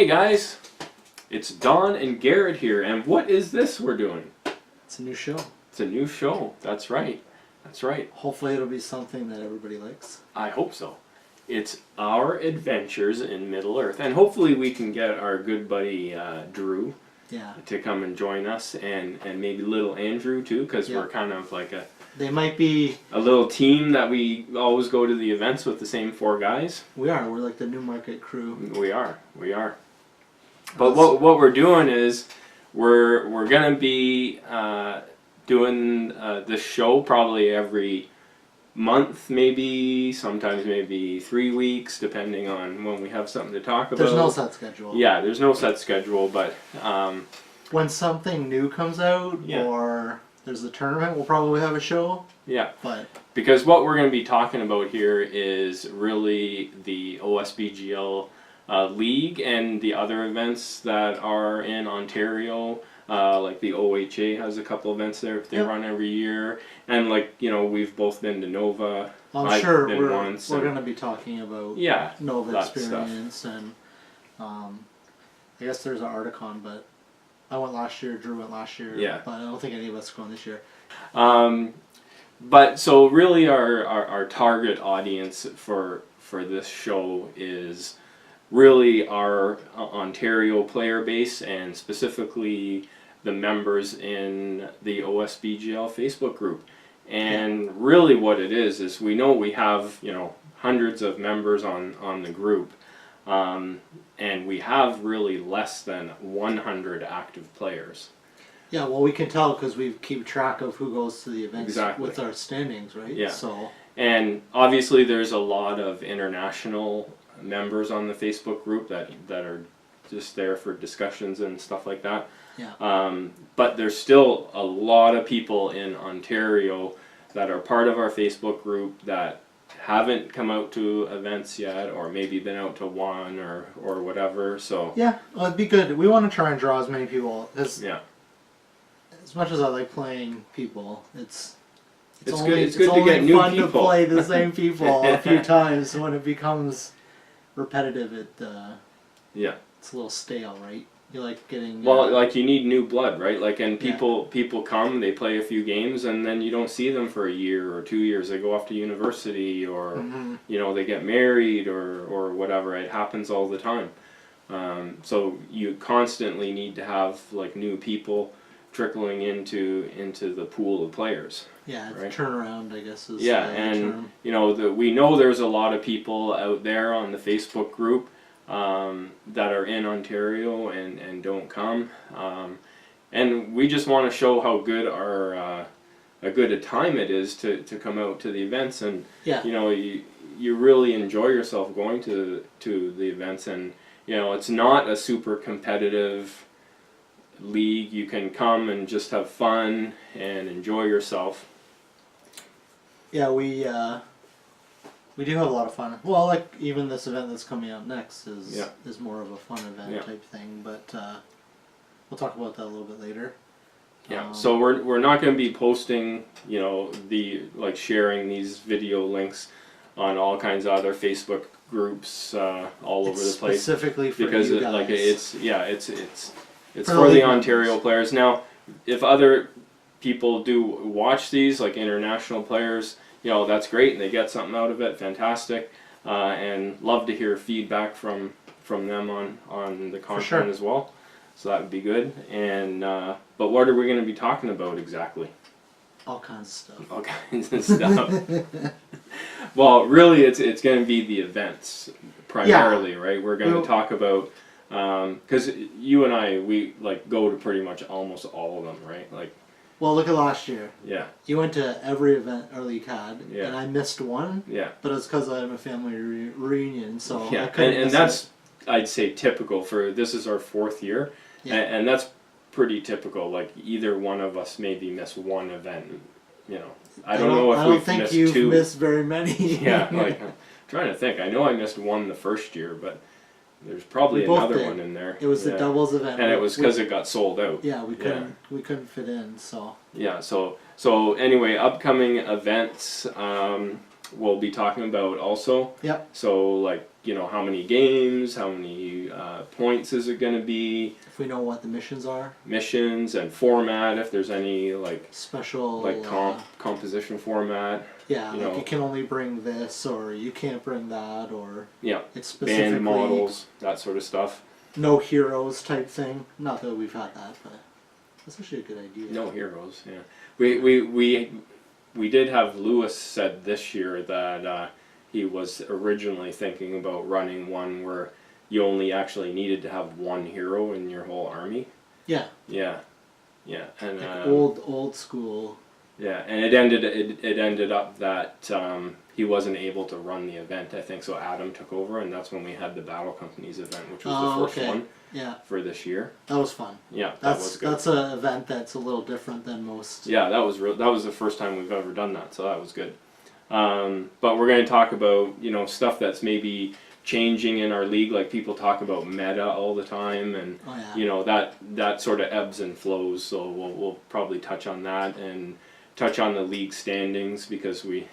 Hey guys, it's Don and Garrett here, and what is this we're doing? It's a new show. It's a new show, that's right. That's right. Hopefully it'll be something that everybody likes. I hope so. It's our adventures in Middle Earth, and hopefully we can get our good buddy Drew to come and join us, and maybe little Andrew too, because we're kind of like they might be a little team that we always go to the events with the same four guys. We're like the Newmarket crew. We are. But what we're doing is we're gonna be doing this show probably every month, maybe sometimes maybe 3 weeks, depending on when we have something to talk about. There's no set schedule. Yeah, there's no set schedule, but when something new comes out or there's a tournament, we'll probably have a show. Yeah, but because what we're going to be talking about here is really the OSBGL League and the other events that are in Ontario. Like the OHA has a couple events there they run every year, and like we've both been to Nova. I'm sure we're going to be talking about Nova experience stuff. And I guess there's an Articon, but I went last year. Drew went last year. Yeah. But I don't think any of us are going this year. But so really our target audience for this show is really our Ontario player base, and specifically the members in the OSBGL Facebook group. And really what it is we know we have hundreds of members on the group, and we have really less than 100 active players. Yeah, well, we can tell because we keep track of who goes to the events with our standings, right? Yeah. So, and obviously there's a lot of international members on the Facebook group that are just there for discussions and stuff like that. Yeah. But there's still a lot of people in Ontario that are part of our Facebook group that haven't come out to events yet, or maybe been out to one or whatever. So yeah, well, it'd be good. We want to try and draw as many people. Yeah. As much as I like playing people, it's good to get new fun people. To play the same people a few times. When it becomes repetitive, it's a little stale, right? You like getting like you need new blood, right? Like, and people come, they play a few games, and then you don't see them for a year or 2 years. They go off to university, or they get married or whatever. It happens all the time. So you constantly need to have like new people trickling into the pool of players. Yeah, right? Turnaround, I guess is and term. We know there's a lot of people out there on the Facebook group that are in Ontario and don't come, and we just want to show how good a good a time it is to come out to the events, and you really enjoy yourself going to the events, and it's not a super competitive league. You can come and just have fun and enjoy yourself. Yeah, we do have a lot of fun. Well, like even this event that's coming up next is more of a fun event type thing, but we'll talk about that a little bit later. Yeah, so we're not going to be posting, sharing these video links on all kinds of other Facebook groups all over the place. Specifically for you guys. It's for the Ontario players. Now, if other people do watch these, like international players, that's great, and they get something out of it. Fantastic, and love to hear feedback from them on the content as well. So that would be good. And but what are we going to be talking about exactly? All kinds of stuff. All kinds of stuff. Well, really, it's going to be the events primarily, right? We're going to talk about. Because you and I, we go to pretty much almost all of them, right? Well, look at last year. Yeah. You went to every event our league had, and I missed one. Yeah. But it's because I had a family reunion, so I couldn't and that's I'd say typical for this is our 4th year, and that's pretty typical. Like either one of us maybe missed one event. I don't know if we've missed 2. I don't think you've missed very many. Yeah. I'm trying to think. I know I missed one the first year, but. There's probably another one in there. It was the doubles event, and it was because it got sold out. Yeah, we couldn't fit in. So yeah, so anyway, upcoming events. we'll be talking about also. Yep. So like, you know, how many games, how many points is it going to be? If we know what the missions are. Missions and format, if there's any like special like composition format. Yeah, you like know, you can only bring this, or you can't bring that, or yeah, it's specifically band models, that sort of stuff. No heroes type thing. Not that we've had that, but that's actually a good idea. No heroes, yeah. We did have Lewis said this year that he was originally thinking about running one where you only actually needed to have one hero in your whole army. Yeah. Yeah, yeah, and like old school. Yeah, and it ended up that he wasn't able to run the event, I think, so Adam took over, and that's when we had the Battle Companies event, which was the first one for this year. That was fun. Yeah, that was good. That's an event that's a little different than most. Yeah, that was the first time we've ever done that, so that was good. But we're going to talk about, you know, stuff that's maybe changing in our league, like people talk about meta all the time, and you know, that sort of ebbs and flows, so we'll probably touch on that and touch on the league standings, because we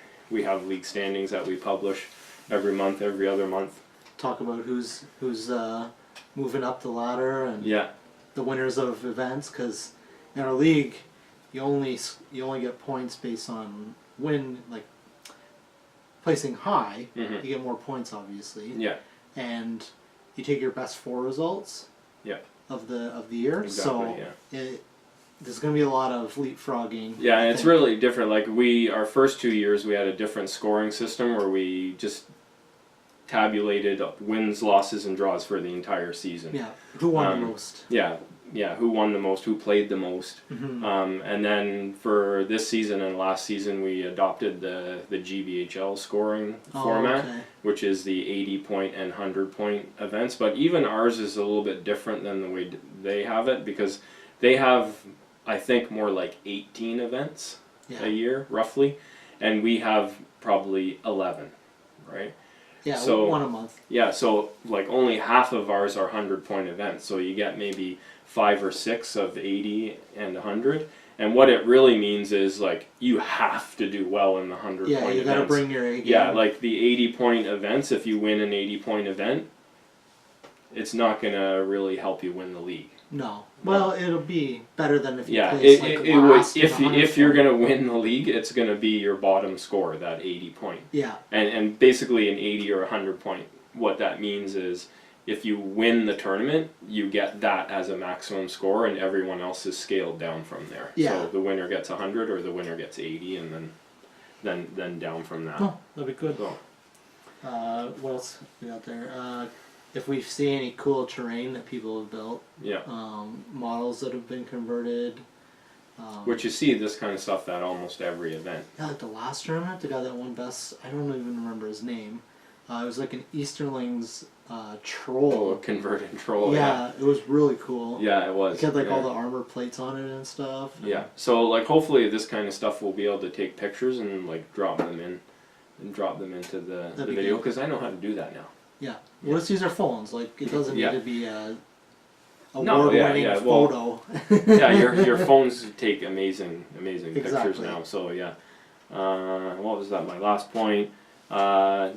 have league standings that we publish every month, every other month. Talk about who's moving up the ladder and the winners of events, because in our league you only get points based on like placing high. Mm-hmm. You get more points, obviously. Yeah. And you take your best 4 results. Yeah. Of the year. Exactly, so there's going to be a lot of leapfrogging. Yeah, and it's really different. Like our first 2 years, we had a different scoring system where we just tabulated wins, losses, and draws for the entire season. Yeah, who won the most? Yeah, who won the most, who played the most. Mm-hmm. And then for this season and last season, we adopted the GBHL scoring format, which is the 80-point and 100-point events. But even ours is a little bit different than the way they have it, because they have, I think, more like 18 events a year, roughly, and we have probably 11, right? Yeah, so, one a month. Yeah, so like only half of ours are 100-point events, so you get maybe 5 or 6 of 80 and 100, and what it really means is like you have to do well in the 100-point events. Yeah, you got to bring your A game. Yeah, like the 80-point events, if you win an 80-point event, it's not going to really help you win the league. No. Well, it'll be better than if you if you're going to win the league, it's going to be your bottom score, that 80-point. Yeah. And basically an 80 or 100-point, what that means is if you win the tournament, you get that as a maximum score, and everyone else is scaled down from there. Yeah. So the winner gets 100 or the winner gets 80, and then down from that. Oh, that'd be good. So. What else we got there? If we see any cool terrain that people have built, models that have been converted. Which you see this kind of stuff at almost every event. Yeah, like the last tournament, the guy that won best, I don't even remember his name. It was like an Easterlings troll. Oh, a converted troll. Yeah, it was really cool. Yeah, it was. It had like all the armor plates on it and stuff. Yeah, so like hopefully this kind of stuff we'll be able to take pictures and like drop them into the video, because I know how to do that now. Yeah. Well, let's use our phones. Like, it doesn't need to be a award-winning photo. Yeah, your phones take amazing pictures now. So yeah. What was that? My last point.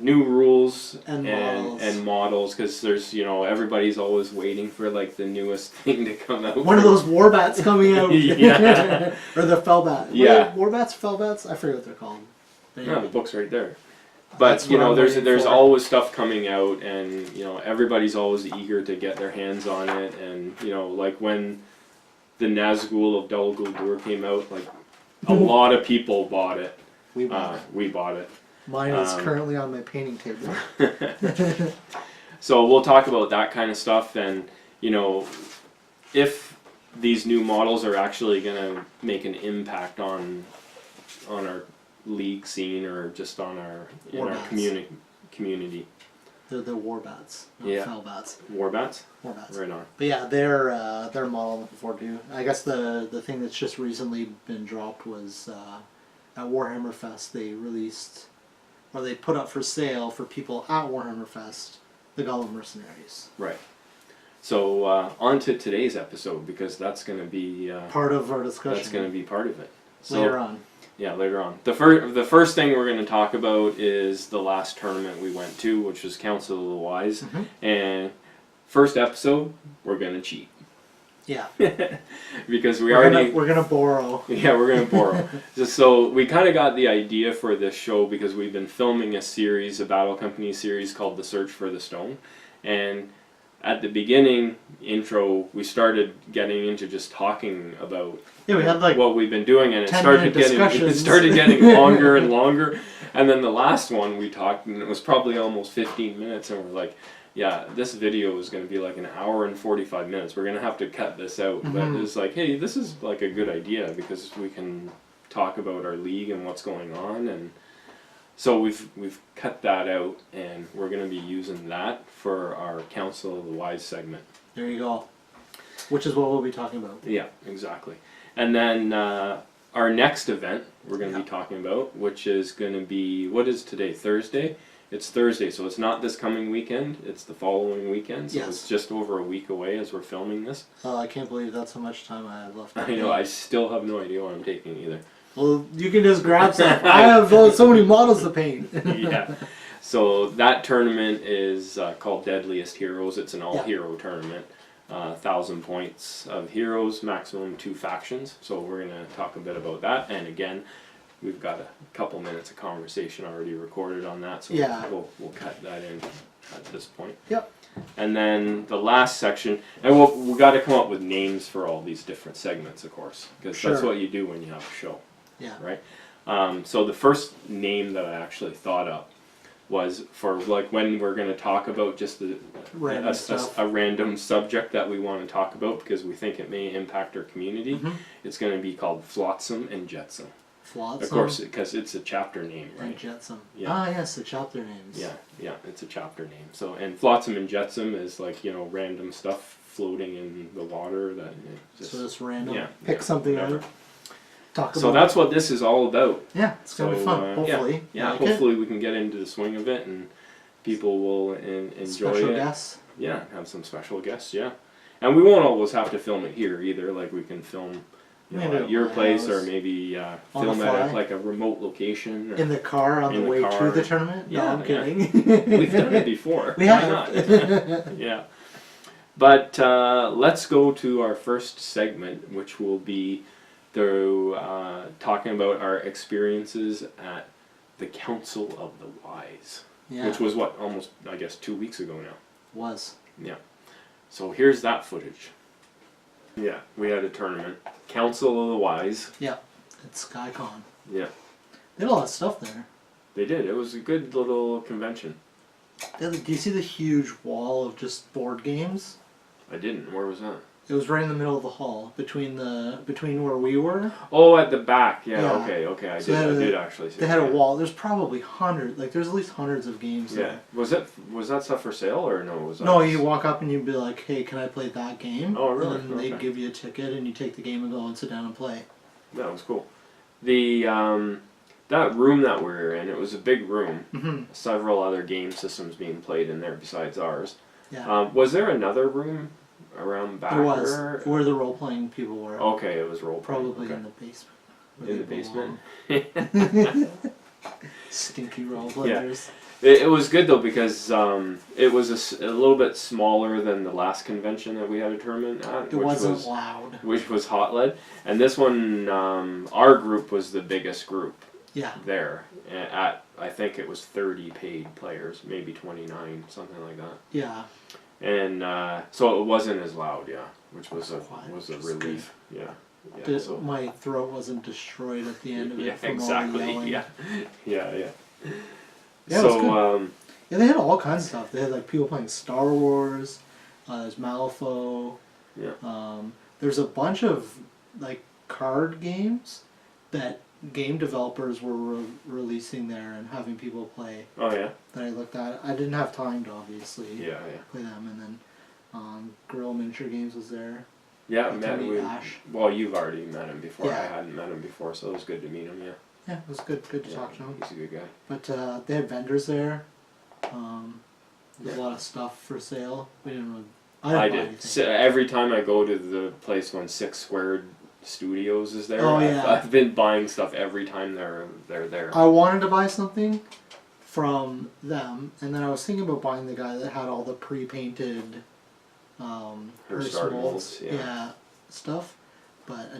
New rules and models, because there's, you know, everybody's always waiting for like the newest thing to come out. One of those warbats coming out. Yeah. Or the fellbat. Yeah. Warbats, fellbats? I forget what they're called. No, the book's right there. But you know, there's always stuff coming out, and you know, everybody's always eager to get their hands on it. And you know, like when the Nazgul of Dol Guldur came out, like a lot of people bought it. We bought it. Mine is currently on my painting table. So we'll talk about that kind of stuff, and you know, if these new models are actually going to make an impact on our league scene, or just on our community. They're the warbats, not fellbats. Warbats? Warbats. Right on. But yeah, their model I'm looking forward to. I guess the thing that's just recently been dropped was at Warhammer Fest they released, or they put up for sale for people at Warhammer Fest, the Goblin Mercenaries. Right. So on to today's episode, because that's going to be part of our discussion. That's going to be part of it. So, later on. Yeah, later on. The first thing we're going to talk about is the last tournament we went to, which was Council of the Wise. And first episode, we're going to cheat. Yeah. Because we're gonna borrow. Yeah, we're gonna borrow. So we kind of got the idea for this show because we've been filming a Battle Company series called The Search for the Stone, and at the beginning intro we started getting into just talking about we had like what we've been doing, and it started getting longer and longer, and then the last one we talked and it was probably almost 15 minutes, and we're like, yeah, this video is going to be like an hour and 45 minutes. We're going to have to cut this out. But it's like, hey, this is like a good idea because we can talk about our league and what's going on. And so we've cut that out, and we're going to be using that for our Council of the Wise segment. There you go. Which is what we'll be talking about. Yeah, exactly. And then our next event we're going to be talking about, which is going to be, what is today? Thursday? It's Thursday, so it's not this coming weekend, it's the following weekend, so it's just over a week away as we're filming this. I can't believe that's how much time I have left. I know, I still have no idea what I'm taking either. Well, you can just grab stuff. I have so many models to paint. Yeah. So that tournament is called Deadliest Heroes. It's an all-hero tournament. 1,000 points of heroes, maximum 2 factions. So we're going to talk a bit about that, and again, we've got a couple minutes of conversation already recorded on that, so we'll cut that in at this point. Yep. And then the last section, and we've got to come up with names for all these different segments, of course, because that's what you do when you have a show. Yeah. Right? So the first name that I actually thought up was for like when we're going to talk about just a random subject that we want to talk about because we think it may impact our community. It's going to be called Flotsam and Jetsam. Flotsam? Of course, because it's a chapter name, right? And Jetsam. Yeah. Ah, yes, the chapter names. Yeah, it's a chapter name. So, and Flotsam and Jetsam is like, random stuff floating in the water that just random. Pick something out. Talk about. So that's what this is all about. Yeah, it's gonna be fun. Hopefully. Yeah. Hopefully we can get into the swing of it and people will enjoy special it. Guests. Yeah, have some special guests. Yeah, and we won't always have to film it here either. Like we can film. At your place, or maybe film at like a remote location. Or in the car on the way to the tournament? No, I'm kidding. We've done it before. We have. Yeah. But let's go to our first segment, which will be through talking about our experiences at the Council of the Wise. Yeah. Which was almost, I guess, 2 weeks ago now. Was. Yeah. So here's that footage. Yeah, we had a tournament. Council of the Wise. Yeah, at SkyCon. Yeah. They had a lot of stuff there. They did. It was a good little convention. Do you see the huge wall of just board games? I didn't. Where was that? It was right in the middle of the hall, between where we were. Oh, at the back. Yeah. Okay. I did actually see. They had a wall. There's probably hundreds. Like there's at least hundreds of games there. Was that stuff for sale or no? No, you walk up and you'd be like, "Hey, can I play that game?" Oh, really? And they'd give you a ticket, and you take the game and go and sit down and play. That was cool. The that room that we were in, it was a big room. Several other game systems being played in there besides ours. Yeah. Was there another room around back? There was, where the role-playing people were. Okay, it was role-playing. Probably in the basement. In the basement? Stinky role-players. Yeah. It was good though because it was a little bit smaller than the last convention that we had a tournament at. It wasn't loud. Which was Hot Lead. And this one, our group was the biggest group. Yeah. There. At, I think it was 30 paid players, maybe 29, something like that. Yeah. And so it wasn't as loud, which was a relief. Good. Yeah. So my throat wasn't destroyed at the end of it. Yeah, from exactly. All the yelling. Yeah. Yeah, so they had all kinds of stuff. They had like people playing Star Wars. There's Malifaux. Yeah. There's a bunch of like card games that game developers were releasing there and having people play. Oh yeah. That I looked at. I didn't have time to obviously play them, and then Gorilla Miniature Games was there. Yeah, Ash. Well, you've already met him before. Yeah. I hadn't met him before, so it was good to meet him. Yeah. Yeah, it was good to talk to him. He's a good guy. But they had vendors there. There's a lot of stuff for sale. We didn't really. I didn't buy anything. So every time I go to the place when Six Squared Studios is there. Oh, yeah. I've been buying stuff every time they're there. I wanted to buy something from them, and then I was thinking about buying the guy that had all the pre-painted Hearst molds, stuff. But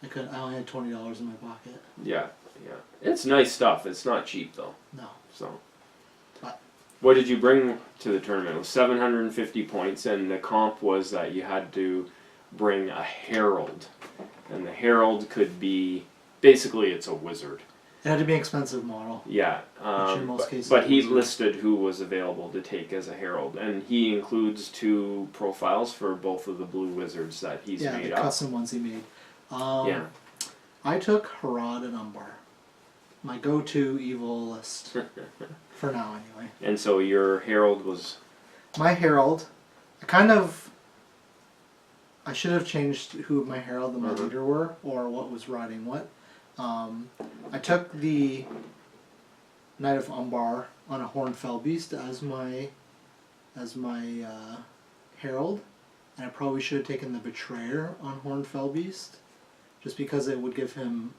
I couldn't. I only had $20 in my pocket. Yeah. It's nice stuff. It's not cheap though. No. So. But. What did you bring to the tournament? It was 750 points, and the comp was that you had to bring a herald, and the herald could be basically it's a wizard. It had to be an expensive model. Yeah, which in most cases but he listed who was available to take as a herald, and he includes 2 profiles for both of the blue wizards that he's made up. Yeah, the custom ones he made. I took Harad and Umbar, my go-to evil list for now, anyway. And so your herald was my herald. I should have changed who my herald and my leader were, or what was riding what. I took the Knight of Umbar on a Horned Fellbeast as my herald, and I probably should have taken the Betrayer on Horned Fellbeast, just because it would give him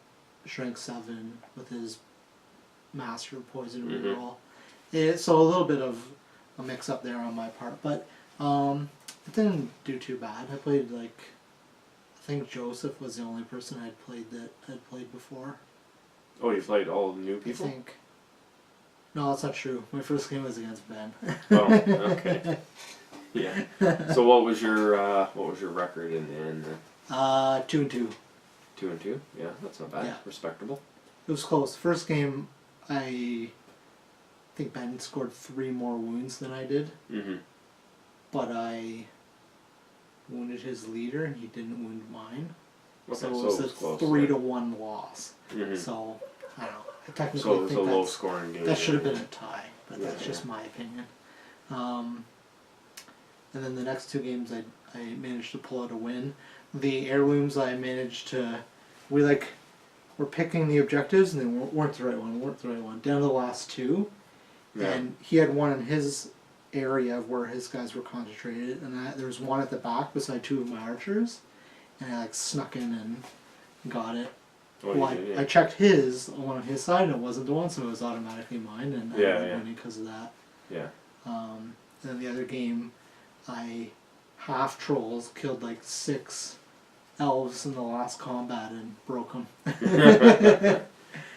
strength 7 with his Master of Poison reroll. So a little bit of a mix up there on my part, but it didn't do too bad. I played I think Joseph was the only person I'd played that had played before. Oh, you played all the new people? I think. No, that's not true. My first game was against Ben. Oh, okay. Yeah. So what was your record in the end? 2-2. 2-2. Yeah, that's not bad. Yeah. Respectable. It was close. First game, I think Ben scored 3 more wounds than I did. But I wounded his leader, and he didn't wound mine. Okay, so it was a close, 3-1 loss. So I don't know. I technically think a low scoring game. That should have been a tie, but that's just my opinion. And then the next 2 games, I managed to pull out a win. The heirlooms, I managed to. We're picking the objectives, and they weren't the right one. Down to the last 2, and he had one in his area where his guys were concentrated, and there was one at the back beside 2 of my archers, and I snuck in and got it. I checked one on his side, and it wasn't the one, so it was automatically mine, and I ended up winning because of that. Yeah. And then the other game, I half trolls killed 6 elves in the last combat and broke them.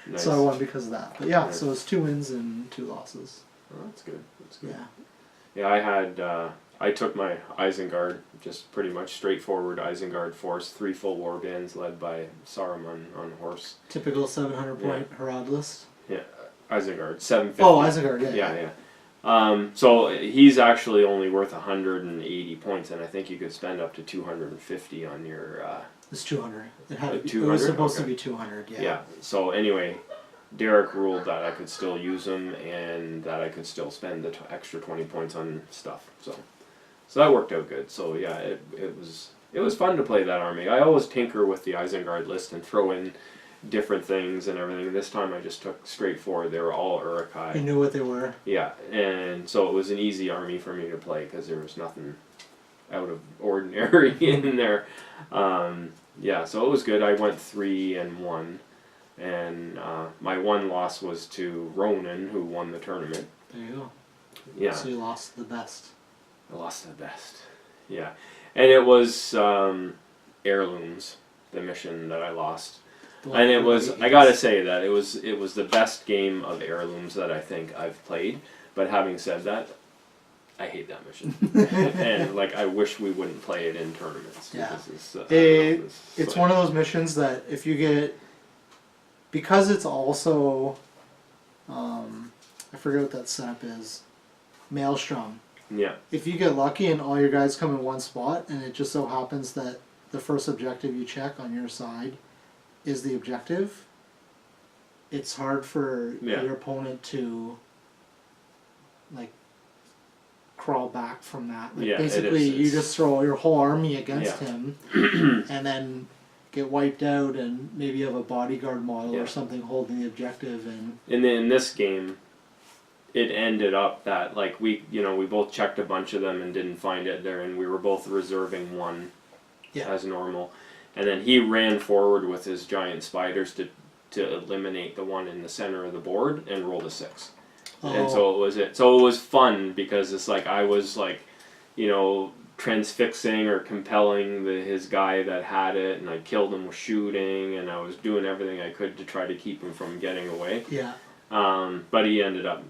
Nice. So I won because of that. But yeah, so it's 2 wins and 2 losses. Oh, that's good. Yeah. Yeah, I took my Isengard, just pretty much straightforward Isengard force, 3 full war bands led by Saruman on horse. Typical 700 point Harad list. Yeah, Isengard, 750. Oh, Isengard, yeah. So he's actually only worth 180 points, and I think you could spend up to 250 on your. It's 200. It 200? was supposed to be 200. Yeah. Yeah. So anyway, Derek ruled that I could still use them and that I could still spend the extra 20 points on stuff. So that worked out good. So yeah, it was fun to play that army. I always tinker with the Isengard list and throw in different things and everything. This time I just took straightforward. They were all Uruk-hai. You knew what they were. Yeah, and so it was an easy army for me to play because there was nothing out of ordinary in there. Yeah, so it was good. I went 3-1. And my one loss was to Ronan, who won the tournament. There you go. Yeah. So you lost the best. I lost the best. Yeah. And it was heirlooms, the mission that I lost. And it was, I gotta say that, it was the best game of heirlooms that I think I've played. But having said that, I hate that mission. And I wish we wouldn't play it in tournaments. Yeah. It's one of those missions that if you get... Because it's also, I forget what that setup is, Maelstrom. Yeah. If you get lucky and all your guys come in one spot, and it just so happens that the first objective you check on your side is the objective, it's hard for your opponent to, crawl back from that. Basically, you just throw your whole army against him, and then get wiped out, and maybe you have a bodyguard model or something holding the objective. And in this game, it ended up that we both checked a bunch of them and didn't find it there, and we were both reserving one as normal. and then he ran forward with his giant spiders to eliminate the one in the center of the board and rolled a 6. Oh. And so it was fun because it's like I was like, you know, transfixing or compelling his guy that had it, and I killed him with shooting, and I was doing everything I could to try to keep him from getting away. Yeah. But he ended up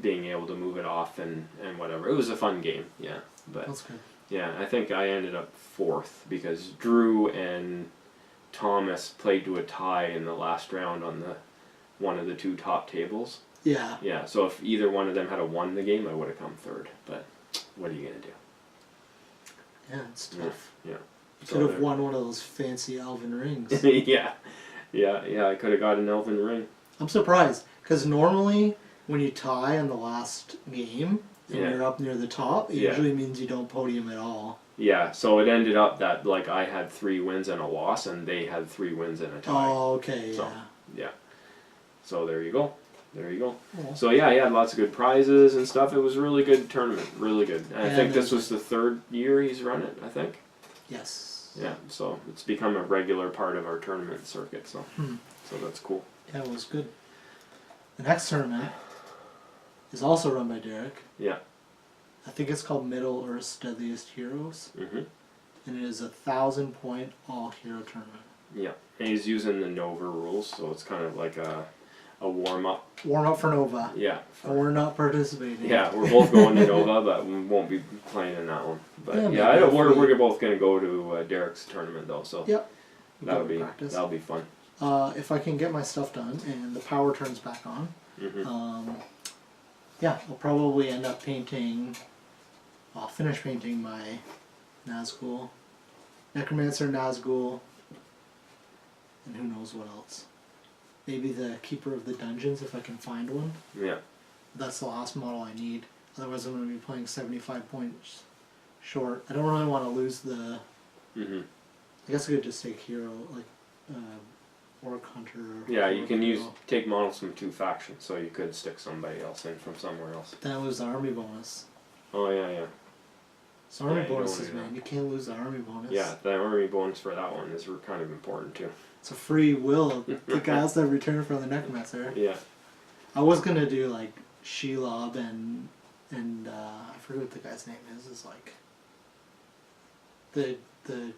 being able to move it off and whatever. It was a fun game, yeah. But That's good. yeah, I think I ended up 4th because Drew and Thomas played to a tie in the last round on one of the 2 top tables. Yeah. Yeah, so if either one of them had won the game, I would have come 3rd. But what are you gonna do? Yeah, it's tough. Yeah. You could have won one of those fancy elven rings. yeah, I could have got an elven ring. I'm surprised, because normally when you tie in the last game and you're up near the top, it usually means you don't podium at all. Yeah, so it ended up that like I had 3 wins and a loss, and they had 3 wins and a tie. Oh, okay, so, yeah. So there you go. Oh. So yeah, he had lots of good prizes and stuff. It was a really good tournament, really good. And I think this was the 3rd year he's run it, I think. Yes. Yeah, so it's become a regular part of our tournament circuit, so so that's cool. Yeah, it was good. The next tournament is also run by Derek. Yeah. I think it's called Middle Earth's Deadliest Heroes. Mhm. And it is a 1,000-point all-hero tournament. Yeah, and he's using the Nova rules, so it's kind of like a warm-up. Warm-up for Nova. Yeah. And we're not participating. Yeah, we're both going to Nova, but we won't be playing in that one. But we're both going to go to Derek's tournament, though, so yep. that'll be fun. If I can get my stuff done and the power turns back on, yeah, I'll probably end up painting. I'll finish painting my Nazgul, Necromancer Nazgul, and who knows what else. Maybe the Keeper of the Dungeons if I can find one. Yeah. That's the last model I need. Otherwise I'm going to be playing 75 points short. I don't really want to lose the... I guess I could just take hero, like Orc Hunter. Yeah, you can take models from 2 factions, so you could stick somebody else in from somewhere else. Then I lose the army bonus. Oh, yeah. So army bonuses, man. You can't lose the army bonus. Yeah, the army bonus for that one is kind of important, too. It's a free will. The guys that return from the Necromancer. Yeah. I was going to do, like, Shelob and I forget what the guy's name is. It's like the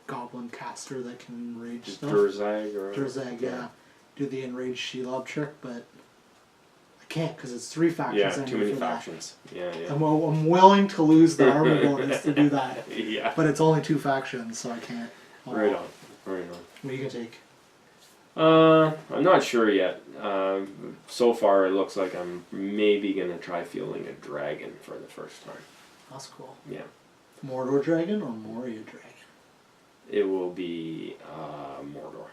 goblin caster that can enrage stuff. Durzag, yeah. Do the enraged Shelob trick, but I can't because it's 3 factions. Yeah, too many factions. Yeah. I'm willing to lose the army bonus to do that. Yeah. But it's only 2 factions, so I can't. Right on. What are you going to take? I'm not sure yet. So far, it looks like I'm maybe going to try fielding a dragon for the first time. That's cool. Yeah. Mordor dragon or Moria dragon? It will be Mordor.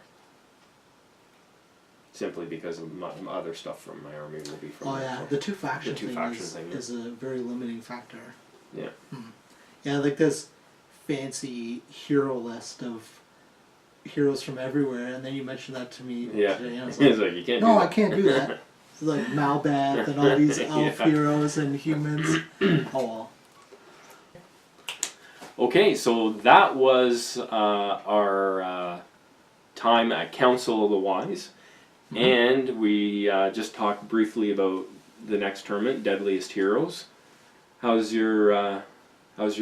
Simply because of other stuff from my army will be from Oh, yeah. So The 2 faction thing is a very limiting factor. Yeah. Yeah, like this fancy hero list of heroes from everywhere, and then you mentioned that to me today, and I was like, like, you can't no, I can't do that. It's like Malbeth and all these elf heroes and humans. Oh well. Okay, so that was our time at Council of the Wise, and we just talked briefly about the next tournament, Deadliest Heroes. How's your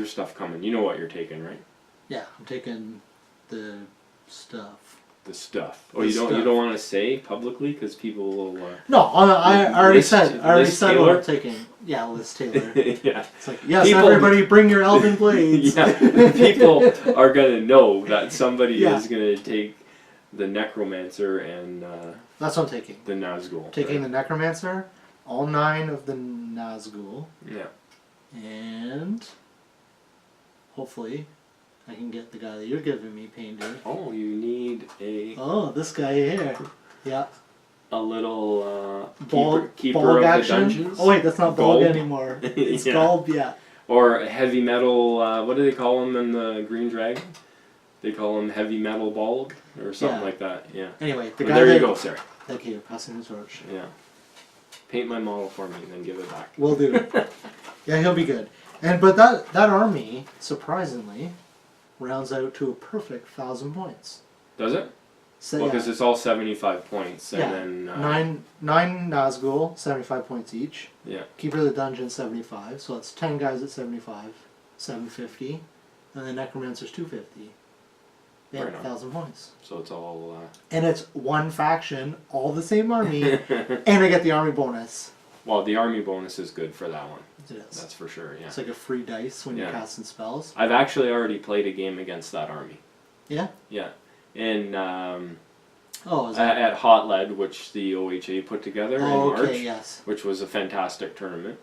stuff coming? You know what you're taking, right? Yeah, I'm taking the stuff. The stuff. Oh, you don't want to say publicly because people will. No, I already said Taylor? what I'm taking. Yeah, Liz Taylor. Yeah. It's like, yes, everybody, bring your elven blades. Yeah, people are gonna know that somebody is gonna take the Necromancer and. That's what I'm taking. The Nazgul. Taking the Necromancer, all 9 of the Nazgul. Yeah. And hopefully I can get the guy that you're giving me painted. Oh, you need a... Oh, this guy here. Yeah. A little Bolg keeper of action? the dungeons. Oh wait, that's not Bolg anymore. It's Golb, yeah. Or a heavy metal, what do they call him in the Green Dragon? They call him heavy metal Bolg or something like that, yeah. Anyway, the guy there you go, sir. Thank you, passing the torch. Yeah. Paint my model for me and then give it back. Will do. Yeah, he'll be good. But that army, surprisingly, rounds out to a perfect 1,000 points. Does it? So, Well, yeah. because it's all 75 points, and Yeah. then Nine Nazgul, 75 points each. Yeah. Keeper of the Dungeon, 75. So it's 10 guys at 75, 750, and the Necromancer's 250. They have 1,000 points. So it's all. And it's one faction, all the same army, and I get the army bonus. Well, the army bonus is good for that one. It is. That's for sure. Yeah. It's like a free dice when you're casting spells. I've actually already played a game against that army. Yeah. Yeah. In is that? at Hot Lead, which the OHA put together in March, okay, yes. which was a fantastic tournament.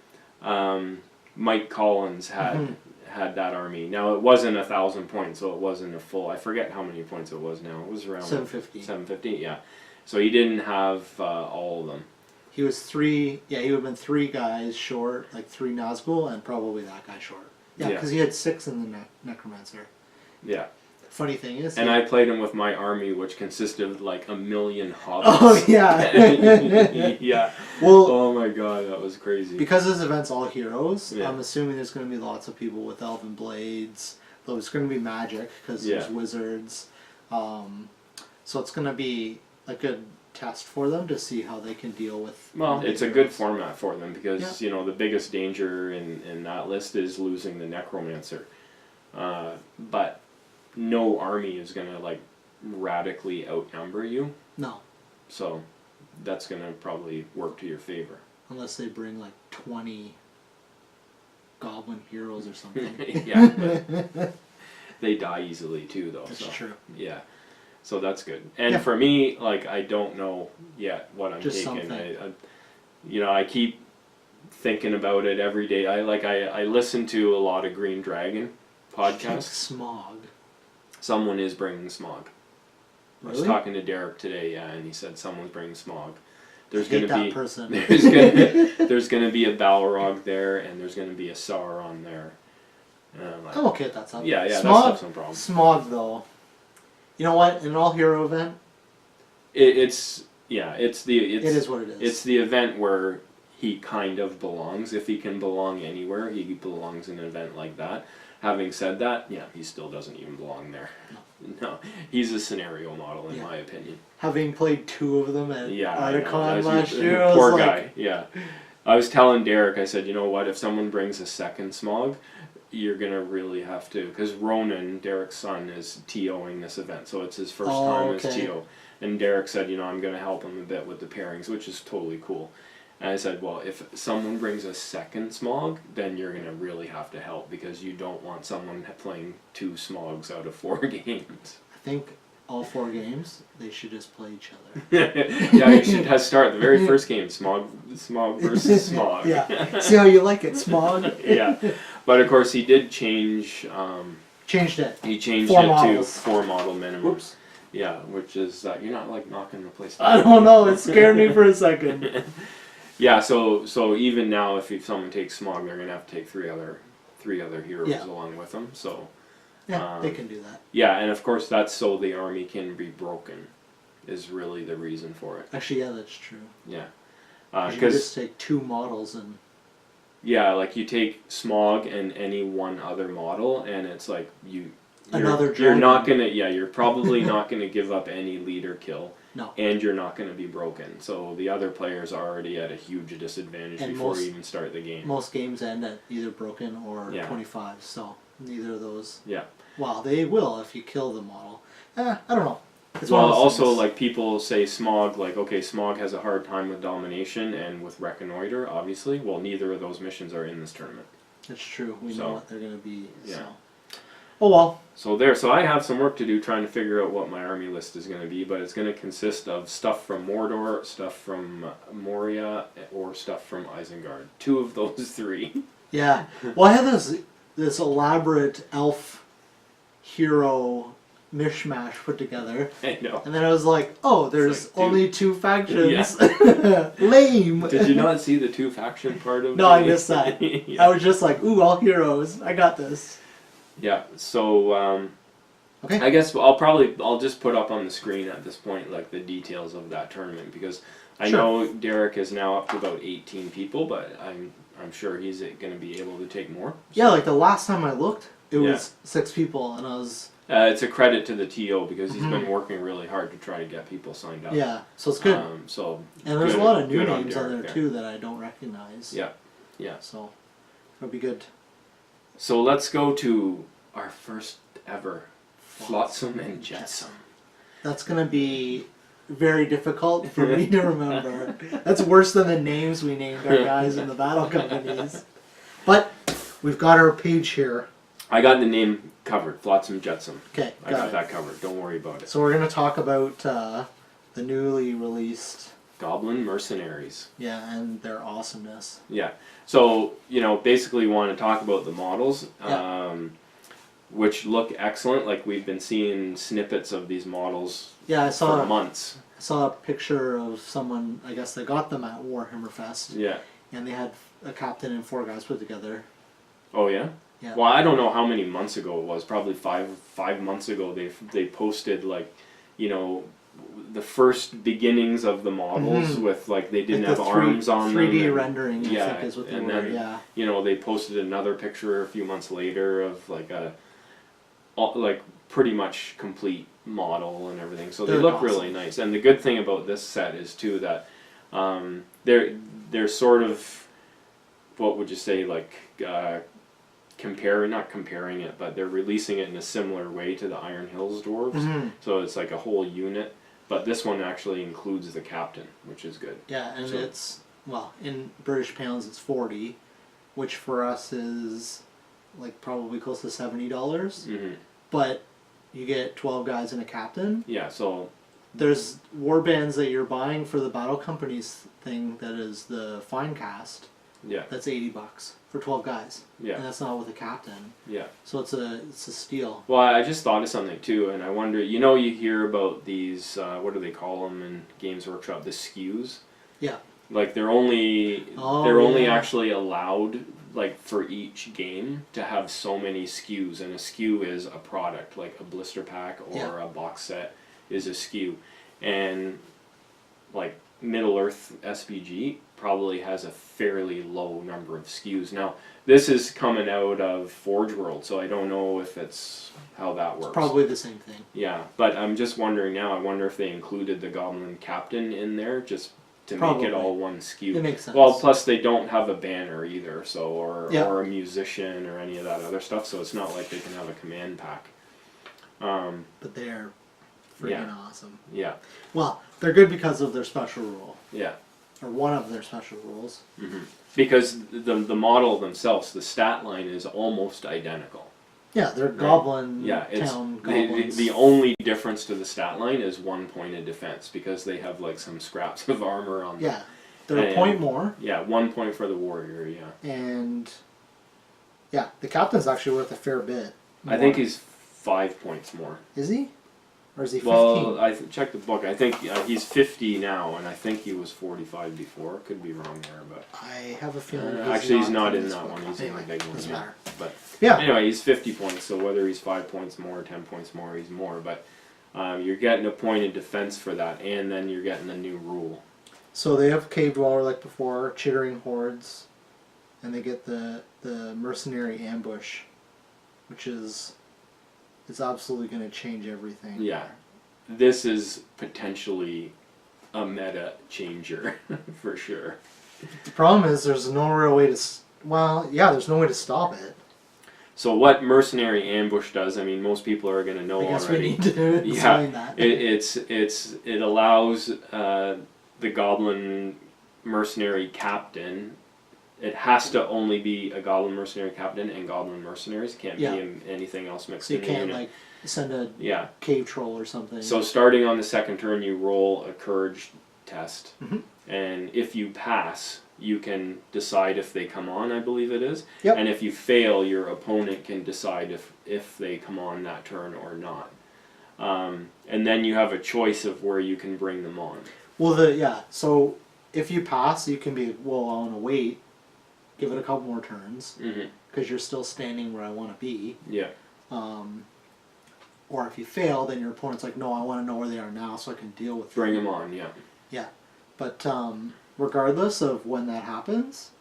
Mike Collins had that army. Now it wasn't 1,000 points, so it wasn't a full. I forget how many points it was now. It was around 750. 750, yeah. So he didn't have all of them. He was three. Yeah, he would have been 3 guys short, like 3 Nazgul, and probably that guy short. Yeah, because he had 6 in the Necromancer. Yeah. Funny thing is, and I played him with my army, which consisted of like 1,000,000 hobbits. Oh yeah. Yeah. Well, oh my god, that was crazy. Because this event's all heroes, Yeah. I'm assuming there's going to be lots of people with elven blades. Though it's going to be magic because there's wizards. So it's going to be a good test for them to see how they can deal with. Well, it's a good format for them because Yeah. you know the biggest danger in that list is losing the necromancer, but no army is gonna like radically outnumber you. No, So that's gonna probably work to your favor. unless they bring like 20 goblin heroes or something. Yeah, but they die easily too, though. That's so. true. Yeah, so that's good. And for me, like I don't know yet what I'm Just taking. something. I keep thinking about it every day. I listen to a lot of Green Dragon podcasts. Smog. Someone is bringing Smog. Really? I was talking to Derek today, and he said someone's bringing Smog. There's I hate gonna that be person. there's gonna be a Balrog there, and there's gonna be a Sauron there. And I'm like, I'm okay with that stuff. yeah, that Smog, stuff's no problem. Smog, though. You know what? In an all-hero event, It is what it is. It's the event where he kind of belongs. If he can belong anywhere, he belongs in an event like that. Having said that, yeah, he still doesn't even belong there. No, he's a scenario model in my opinion. Having played 2 of them at Yeah, Articon last year, I poor was guy. like, Yeah, I was telling Derek, I said, you know what? If someone brings a second Smog, you're gonna really have to, because Ronan, Derek's son, is TOing this event, so it's his first time as TO. And Derek said, you know, I'm gonna help him a bit with the pairings, which is totally cool. And I said, well, if someone brings a second Smog, then you're gonna really have to help because you don't want someone playing 2 Smogs out of 4 games. I think all 4 games, they should just play each other. Yeah, you should start the very first game, Smog versus Smog. Yeah. See how you like it, Smog? Yeah. But of course he did change Changed it. he changed 4 it models. to 4 model minimum. Whoops. Yeah, which is you're not like knocking the place I don't know, it scared me for a second. Yeah, so even now if someone takes Smog, they're gonna have to take 3 other heroes along with them. So yeah, they can do that. yeah, and of course that's so the army can be broken, is really the reason for it. Actually, yeah, that's true. Yeah, You can just take 2 models and. Yeah, like you take Smog and any one other model, and it's like you're not gonna you're probably not gonna give up any leader kill. No. And you're not gonna be broken. So the other players are already at a huge disadvantage before you even start the game. Most games end at either broken or 25, so neither of those. Yeah. Well, they will if you kill the model. I don't know. It's well, also like people say Smog, like okay, Smog has a hard time with domination and with reconnoiter, obviously. Well, neither of those missions are in this tournament. That's true. We know what they're gonna be. Yeah. So. Oh well. So I have some work to do trying to figure out what my army list is going to be, but it's going to consist of stuff from Mordor, stuff from Moria, or stuff from Isengard. 2 of those 3. Yeah. Well, I had this elaborate elf hero mishmash put together. I know. And then I was like, oh, there's like, only 2 factions. Yeah. Lame. Did you not see the 2 faction part of it? No, I missed that. Yeah. I was just like, ooh, all heroes. I got this. Yeah, so okay. I guess I'll just put up on the screen at this point like the details of that tournament because I know Derek is now up to about 18 people, but I'm sure he's going to be able to take more. So. Yeah, like the last time I looked, it was 6 people, and I was It's a credit to the TO because he's been working really hard to try to get people signed up. Yeah, so it's good. And there's a lot of new names on there too that I don't recognize. Yeah, yeah. So it'll be good. So let's go to our first ever Flotsam and Jetsam. That's gonna be very difficult for me to remember. That's worse than the names we named our guys in the battle companies. But we've got our page here. I got the name covered, Flotsam Jetsam. Okay, I got that covered. Don't worry about it. So we're gonna talk about the newly released Goblin Mercenaries. Yeah, and their awesomeness. Yeah. So, basically want to talk about the models, which look excellent. Like, we've been seeing snippets of these models for months. I saw a picture of someone, I guess they got them at Warhammer Fest. Yeah. And they had a captain and 4 guys put together. Oh, yeah? Yeah. Well, I don't know how many months ago it was. Probably five months ago. They posted, the first beginnings of the models with they didn't have arms on 3D them. rendering, I think is what they were. Then, they posted another picture a few months later of pretty much complete model and everything. So they look awesome. Really nice. And the good thing about this set is too that they're sort of, what would you say, not comparing it, but they're releasing it in a similar way to the Iron Hills dwarves. So it's like a whole unit. But this one actually includes the captain, which is good. Yeah, and it's, in British pounds it's 40, which for us is probably close to $70. But you get 12 guys and a captain. Yeah, so there's war bands that you're buying for the battle companies thing that is the fine cast. Yeah. That's $80 for 12 guys. Yeah. And that's not with a captain. Yeah. So it's a steal. Well, I just thought of something too, and I wonder, you hear about these, what do they call them in Games Workshop, the SKUs? Yeah. They're only actually allowed for each game to have so many SKUs, and a SKU is a product, like a blister pack or a box set is a SKU. And Middle Earth SBG probably has a fairly low number of SKUs. Now, this is coming out of Forge World, so I don't know if it's how that works. It's probably the same thing. Yeah, but I'm just wondering now, I wonder if they included the Goblin Captain in there just to make it all one SKU. It makes sense. Well, plus they don't have a banner either, so or a musician or any of that other stuff, so it's not like they can have a command pack. But they're freaking awesome. Yeah. Well, they're good because of their special rule. Yeah. Or one of their special rules. Because the model themselves, the stat line is almost identical. Yeah, they're goblin town goblins. The only difference to the stat line is 1 point of defense because they have some scraps of armor on them. Yeah, they're a point more. Yeah, 1 point for the warrior, yeah. And the captain's actually worth a fair bit more. I think he's 5 points more. Is he? Or is he 15? Well, I checked the book. I think he's 50 now, and I think he was 45 before. Could be wrong there, but I have a feeling. Actually, he's not in that one. He's in the big one. Doesn't matter. But anyway, he's 50 points. So whether he's 5 points more, 10 points more, he's more. But you're getting a point of defense for that, and then you're getting a new rule. So they have Cave Dweller like before, Chittering Hordes, and they get the Mercenary Ambush, which is. It's absolutely going to change everything. Yeah. This is potentially a meta changer, for sure. The problem is there's no real way to... there's no way to stop it. So what Mercenary Ambush does, I mean, most people are going to know already. I guess we need to explain that. It allows the Goblin Mercenary Captain... It has to only be a Goblin Mercenary Captain and Goblin Mercenaries. Can't be anything else mixed in. So you can't send a cave troll or something. So starting on the second turn, you roll a courage test, and if you pass, you can decide if they come on. I believe it is. Yep. And if you fail, your opponent can decide if they come on that turn or not. And then you have a choice of where you can bring them on. Well, so if you pass, you can be I want to wait. Give it a couple more turns because you're still standing where I want to be. Yeah. Or if you fail, then your opponent's like, no, I want to know where they are now so I can deal with them. Bring them on, yeah. Yeah. But regardless of when that happens,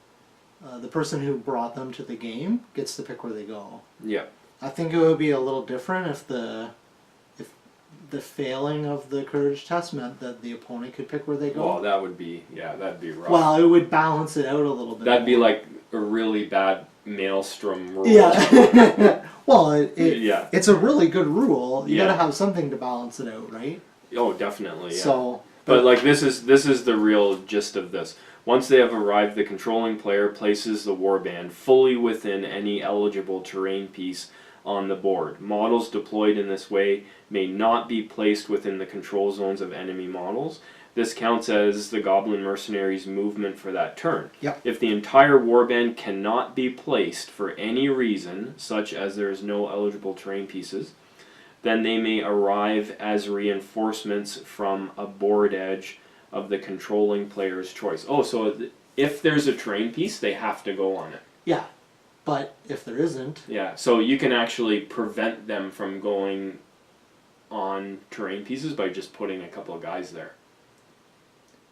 the person who brought them to the game gets to pick where they go. Yeah. I think it would be a little different if the failing of the courage test meant that the opponent could pick where they go. Well, that'd be rough. Well, it would balance it out a little bit. That'd be like a really bad maelstrom rule. Yeah. Well, yeah. It's a really good rule. You Yeah. gotta have something to balance it out, right? Oh, definitely. Yeah. So, but like this is the real gist of this. Once they have arrived, the controlling player places the warband fully within any eligible terrain piece on the board. Models deployed in this way may not be placed within the control zones of enemy models. This counts as the Goblin Mercenaries' movement for that turn. Yep. If the entire warband cannot be placed for any reason, such as there is no eligible terrain pieces, then they may arrive as reinforcements from a board edge of the controlling player's choice. Oh, so if there's a terrain piece, they have to go on it. yeah. But if there isn't... Yeah, so you can actually prevent them from going on terrain pieces by just putting a couple of guys there.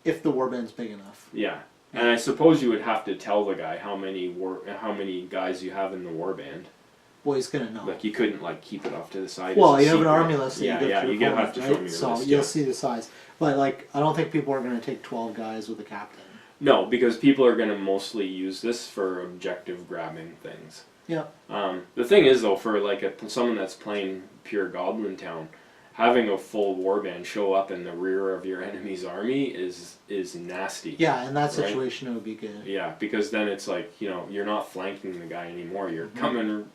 If the warband's big enough. Yeah. And I suppose you would have to tell the guy how many guys you have in the warband. Well, he's gonna know. Like you couldn't like keep it off to the side. Well, as a you have an secret. army list that Yeah, you yeah, go you through, have to show me your so list. you'll Yeah. see the size. But like, I don't think people are gonna take 12 guys with a captain. No, because people are going to mostly use this for objective grabbing things. Yeah. The thing is, though, for like someone that's playing pure Goblin Town, having a full warband show up in the rear of your enemy's army is nasty. Yeah, in that right? situation, it would be good. Yeah, because then it's like, you know, you're not flanking the guy anymore. You're coming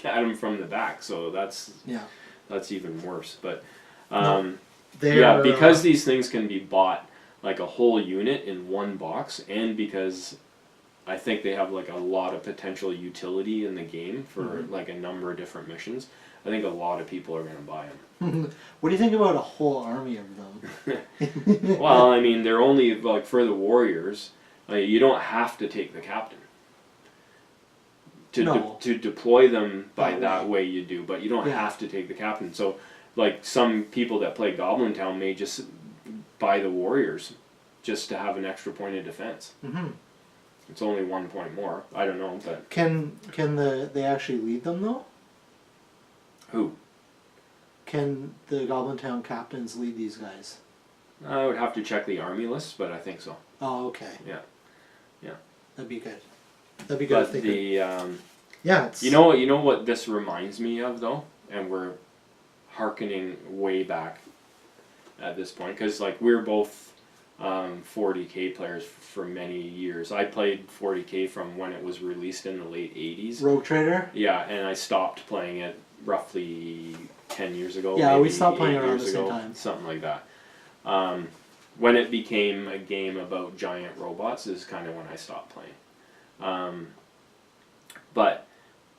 at him from the back, so that's even worse. But yeah, because these things can be bought like a whole unit in one box, and because I think they have like a lot of potential utility in the game for like a number of different missions, I think a lot of people are going to buy them. What do you think about a whole army of them? Well, I mean, they're only like for the warriors. You don't have to take the captain. To deploy them by that way you do, but you don't have to take the captain. So, like some people that play Goblin Town may just buy the warriors just to have an extra point of defense. It's only 1 point more. I don't know, but can they actually lead them though? Who? Can the Goblin Town captains lead these guys? I would have to check the army list, but I think so. Oh, okay. Yeah. That'd be good. That'd be good. But the it's you know what this reminds me of though, and we're hearkening way back at this point, because like we're both 40K players for many years. I played 40K from when it was released in the late 80s. Rogue Trader? Yeah, and I stopped playing it roughly 10 years ago. Yeah, maybe we stopped playing 8 around years the same ago, time. something like that. When it became a game about giant robots is kind of when I stopped playing. But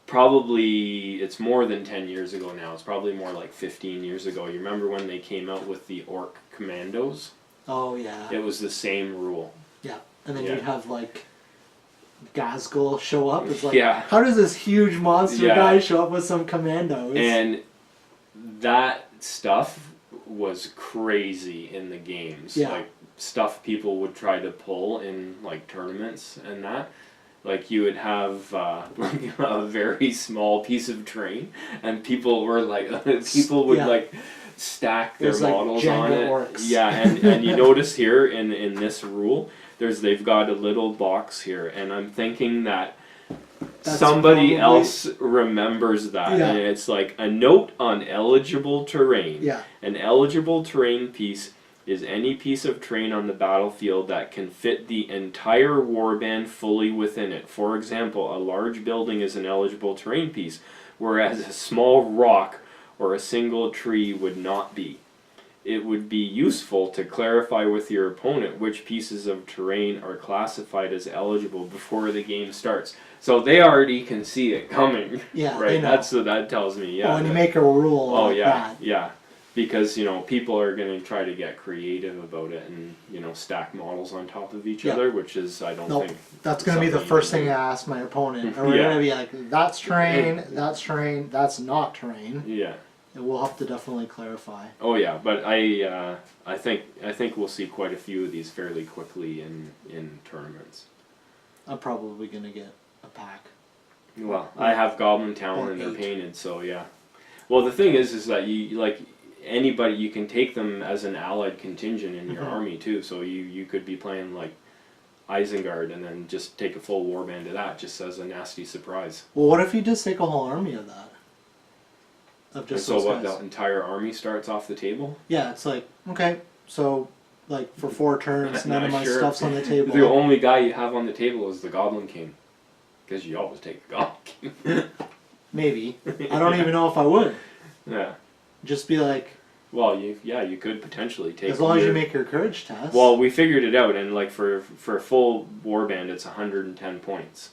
probably it's more than 10 years ago now. It's probably more like 15 years ago. You remember when they came out with the Orc Commandos? Oh yeah. It was the same rule. Yeah, and then you'd have like Gazgul show up. It's like, Yeah. how does this huge monster Yeah. guy show up with some commandos? And that stuff was crazy in the games. Yeah. Like stuff people would try to pull in like tournaments and that. Like you would have like a very small piece of terrain, and people were like, people would like stack their models like on it. orcs. Yeah, and you notice here in this rule, they've got a little box here, and I'm thinking that somebody else remembers that, and it's like a note on eligible terrain. Yeah. An eligible terrain piece is any piece of terrain on the battlefield that can fit the entire warband fully within it. For example, a large building is an eligible terrain piece, whereas a small rock or a single tree would not be. It would be useful to clarify with your opponent which pieces of terrain are classified as eligible before the game starts. So they already can see it coming. Yeah, right. they know. That's what that tells me. Yeah. Oh, when you make a rule. Oh like yeah, that. yeah. Because people are going to try to get creative about it and stack models on top of each other, which is I don't think that's going to be the first thing I ask my opponent. Or we're going to be like, that's terrain, that's terrain, that's not terrain. Yeah. And we'll have to definitely clarify. Oh yeah, but I think we'll see quite a few of these fairly quickly in tournaments. I'm probably going to get a pack. Well, I have Goblin Town and they're 8. painted, so yeah. Well, the thing is that you like anybody, you can take them as an allied contingent in your army too. So you could be playing like Isengard and then just take a full warband of that just as a nasty surprise. Well, what if you just take a whole army of that? Of just and so what? guys? The entire army starts off the table. Yeah, it's like okay, so like for 4 turns, none of my stuff's on the table. The only guy you have on the table is the Goblin King, because you always take the Goblin King. Maybe. I don't even know if I would. Yeah. Just be like. Well, you could potentially take. As long as you make your courage test. Well, we figured it out, and like for a full warband, it's 110 points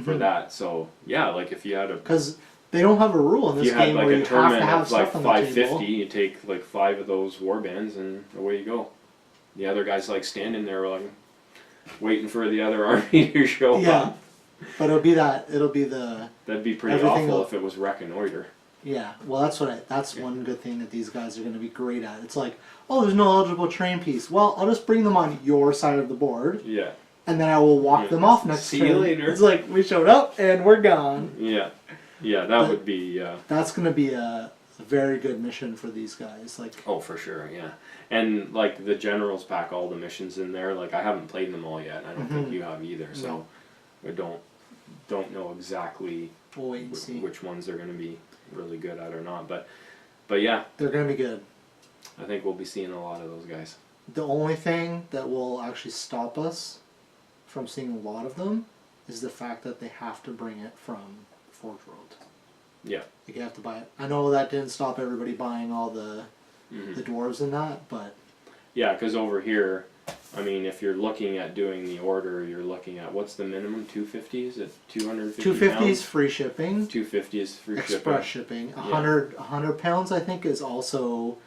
for that. So yeah, like if you had a. Because they don't have a rule in this game where you have to have stuff on the table. 550, you take like 5 of those warbands, and away you go. The other guy's like standing there, like waiting for the other army to show up. Yeah, but it'll be the. That'd be pretty awful if it was reconnoiter. Yeah, well, that's one good thing that these guys are going to be great at. It's like, oh, there's no eligible terrain piece. Well, I'll just bring them on your side of the board. Yeah. And then I will walk them off next turn. See you later. It's like we showed up and we're gone. Yeah, yeah, that would be. That's going to be a very good mission for these guys. Like. Oh, for sure, yeah. And like the generals pack all the missions in there. Like I haven't played them all yet. I don't think you have either. So I don't know exactly. We'll wait and see which ones they're going to be really good at or not, but yeah, they're going to be good. I think we'll be seeing a lot of those guys. The only thing that will actually stop us from seeing a lot of them is the fact that they have to bring it from Forge World. Yeah, like you have to buy it. I know that didn't stop everybody buying all the dwarves and that, but yeah, because over here, I mean, if you're looking at doing the order, you're looking at what's the minimum? 250? Is it 250? 250 is free shipping. 250 is free Express shipping. 100 pounds, I think, is also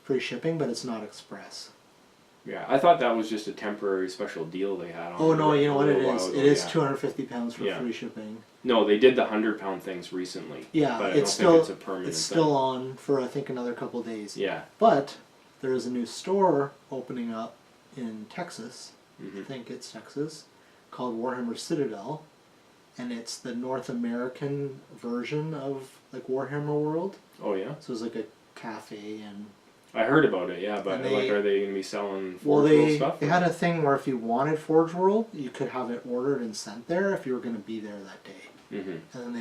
free shipping, but it's not express. Yeah, I thought that was just a temporary special deal they had on. Oh no, you know what it is? It is 250 pounds for free shipping. No, they did the 100-pound things recently. Yeah, but I don't think it's a permanent. It's still on for I think another couple of days. Yeah, but there is a new store opening up in Texas, I think it's Texas, called Warhammer Citadel, and it's the North American version of like Warhammer World. Oh yeah? So it's like a cafe and... I heard about it, yeah, but like are they going to be selling Forge World stuff? They had a thing where if you wanted Forge World, you could have it ordered and sent there if you were going to be there that day. And then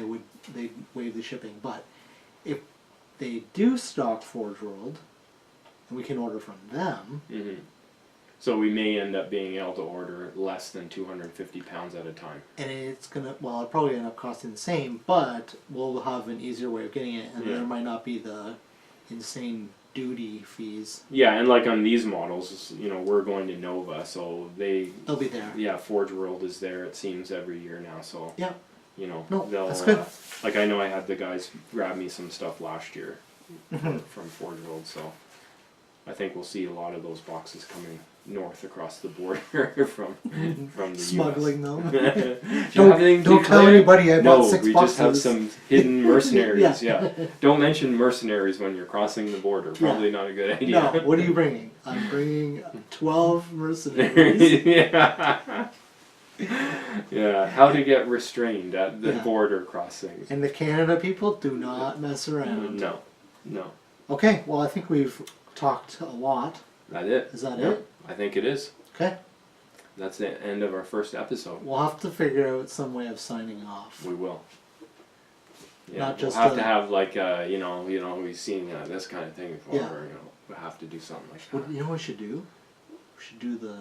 they'd waive the shipping. But if they do stock Forge World, and we can order from them. So we may end up being able to order less than 250 pounds at a time. And it's gonna, well, it'll probably end up costing the same, but we'll have an easier way of getting it, and there might not be the insane duty fees. Yeah, and like on these models, you know, we're going to Nova, so they'll be there. Yeah, Forge World is there. It seems every year now, so yeah, you know, they'll. That's good. Like I know I had the guys grab me some stuff last year from Forge World, so. I think we'll see a lot of those boxes coming north across the border from the smuggling US. them. Don't tell anybody I bought 6 we boxes. just have some hidden mercenaries. yeah. Don't mention mercenaries when you're crossing the border. Probably not a good idea. No. What are you bringing? I'm bringing 12 mercenaries. Yeah. Yeah. How to get restrained at the border crossing. And the Canada people do not mess around. No. No. Okay. Well, I think we've talked a lot. That it? Is that it? I think it is. Okay. That's the end of our first episode. We'll have to figure out some way of signing off. We will. Yeah, not just we'll have to have like you know we've seen this kind of thing before. Yeah. You know, we'll have to do something like that. You know what we should do? We should do the.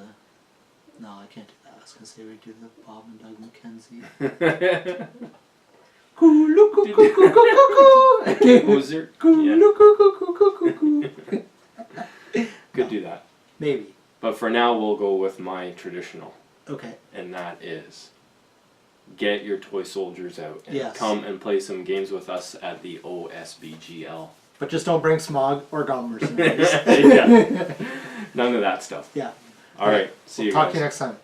No, I can't do that. I was gonna say we do the Bob and Doug McKenzie. Could do that. Maybe. But for now, we'll go with my traditional. Okay. And that is, get your toy soldiers out and come and play some games with us at the OSBGL. But just don't bring Smog or Goblin Mercenaries. Yeah. None of that stuff. Yeah. All right. See you guys. Talk to you next time.